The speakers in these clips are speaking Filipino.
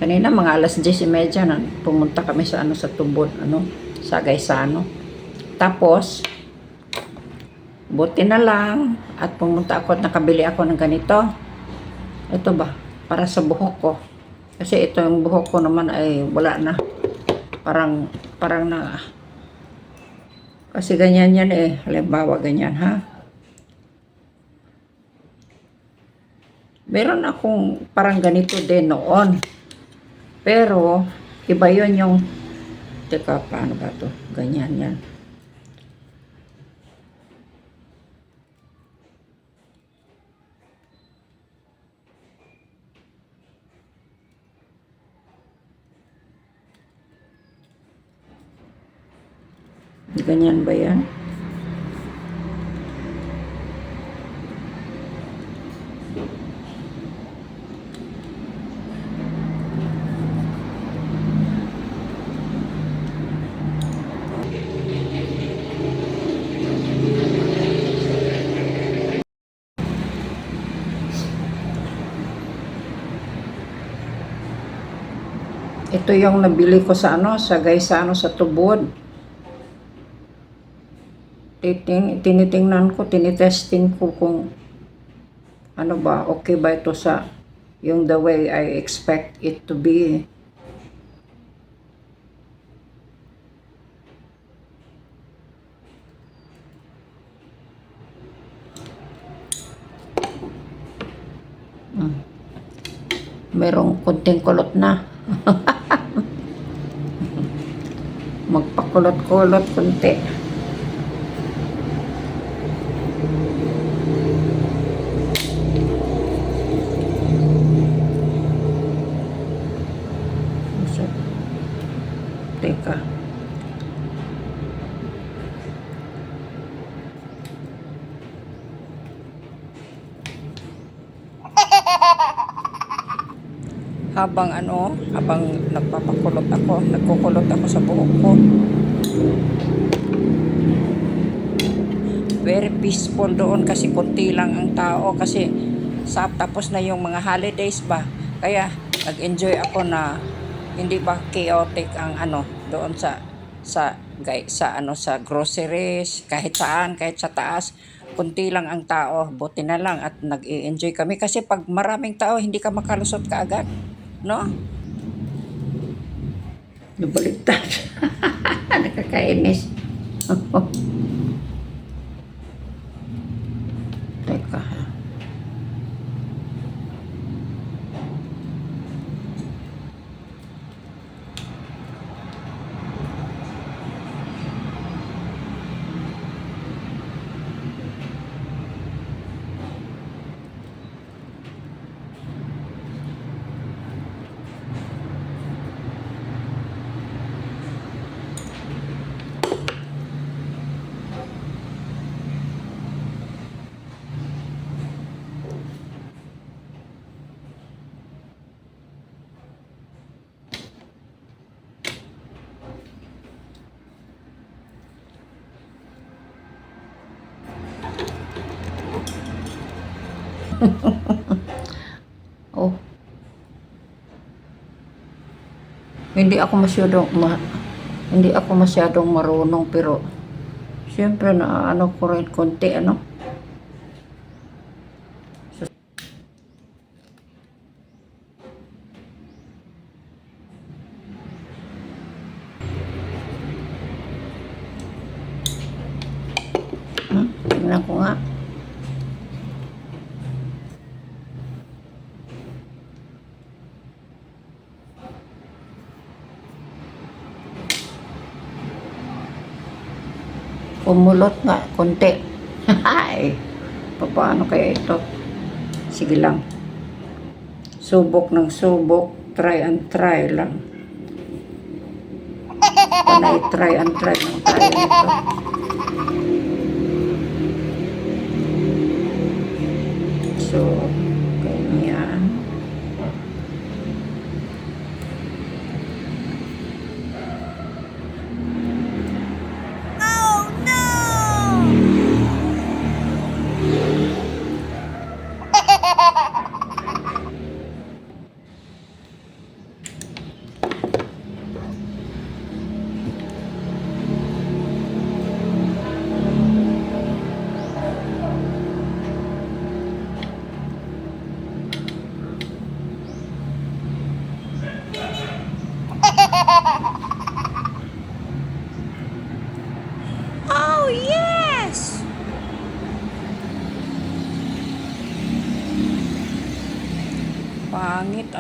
Kanina mga alas 10:30 na pumunta kami sa sa Tubod, sa Gaisano. Tapos, buti na lang at pumunta ako at nakabili ako ng ganito. Ito ba? Para sa buhok ko. Kasi ito yung buhok ko naman ay wala na. Parang na. Kasi ganyan yan eh. Halimbawa ganyan ha. Meron akong parang ganito din noon. Pero, iba yun yung, teka, paano ba to? Ganyan yan. Ganyan ba yan? Ito yung nabili ko sa sa Gaisano sa Tubod. Tinitingnan ko, tinitesting ko kung ano ba, okay ba ito sa yung the way I expect it to be. Merong kunting kulot na. Magpakulot-kulot kunti. Teka. Habang nagkukulot ako sa buhok ko. Very peaceful doon kasi konti lang ang tao kasi tapos na yung mga holidays ba. Kaya nag-enjoy ako na hindi ba chaotic ang doon sa groceries, kahit sa taas, konti lang ang tao, buti na lang at nag-i-enjoy kami kasi pag maraming tao hindi ka makalusot kaagad, no? Nabaliktad. Nakakainis. Teka. Oh. Hindi ako masyadong marunong pero siyempre na ko rin konti tingnan ko nga. Kumulot nga, konti. Ay, paano kaya ito? Sige lang. Subok ng subok, try and try lang. Panay try and try lang tayo nito. So, ganyan.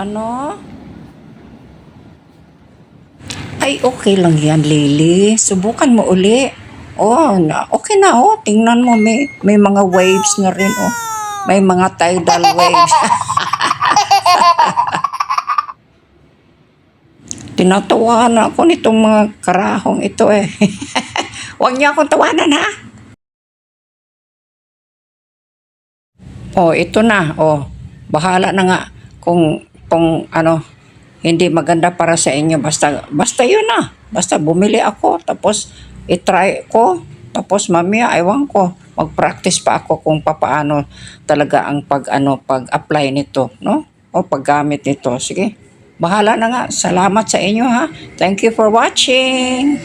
Ano? Ay, okay lang yan, Lily. Subukan mo uli. Oh, okay na, oh. Tingnan mo, may mga waves na rin, oh. May mga tidal waves. Tinatawanan ako nitong mga karahong ito, eh. Huwag niyo akong tawanan, ha? Oh, ito na, oh. Bahala na nga kung ano, hindi maganda para sa inyo. Basta yun na. Basta bumili ako, tapos itry ko, tapos mamaya, ewan ko, mag-practice pa ako kung papaano talaga ang pag-apply nito, no? O paggamit nito. Sige, bahala na nga. Salamat sa inyo, ha. Thank you for watching.